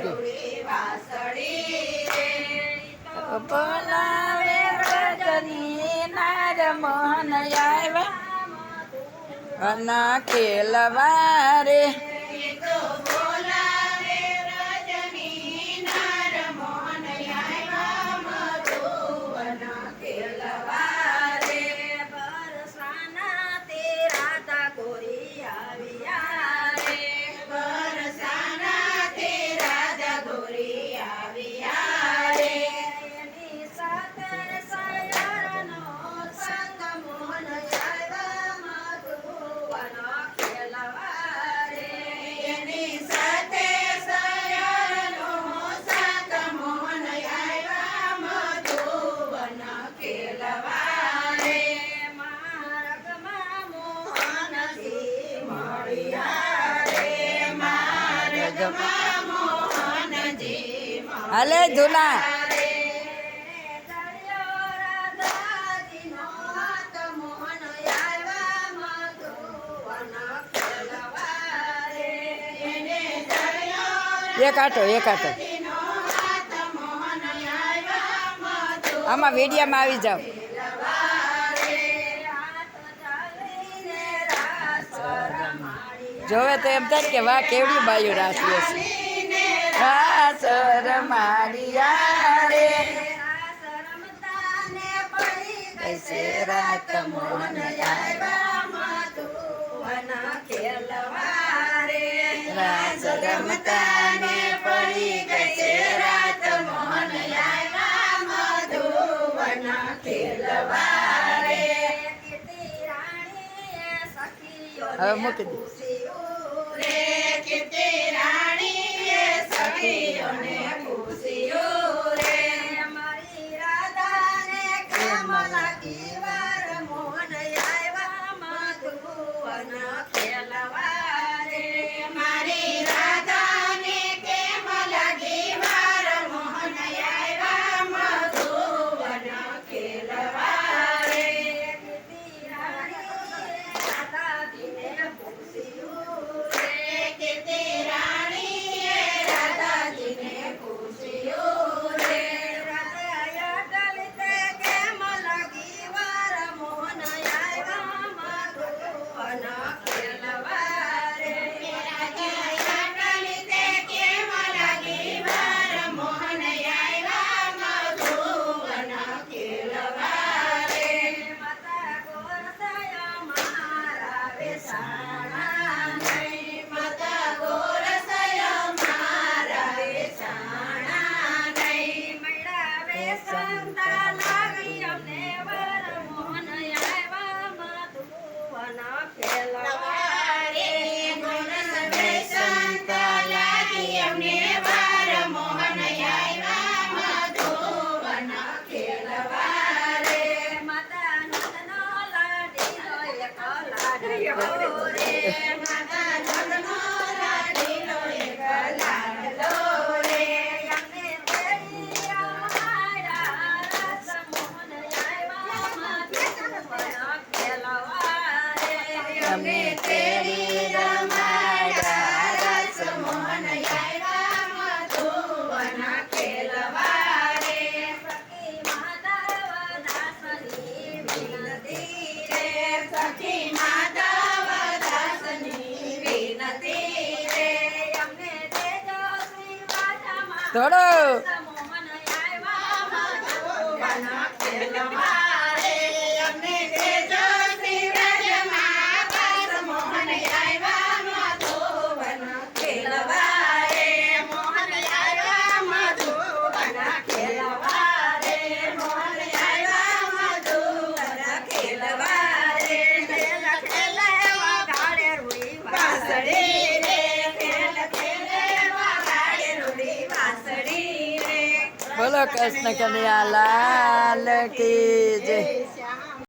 કે બોલાવે રજની નાર મોહન આવ્યા અના ખેલવા રે હાલે ધૂના એક આટો આમાં વીડિયામાં આવી જાવ જોવે તો એમ થાય કે વાહ કેવડી બાયું રાસ લે છે રાસ રમાડિયા રે કૈસે રાત મોહન આવ્યા મધુવન ખેલવા રે રાસ રમતા ને પડી કૈસે રાત મોહન આવ્યા મધુવન ખેલવા રે હવે મૂકી દે થોડો બોલો કૃષ્ણ કનૈયા લાલ કી જય।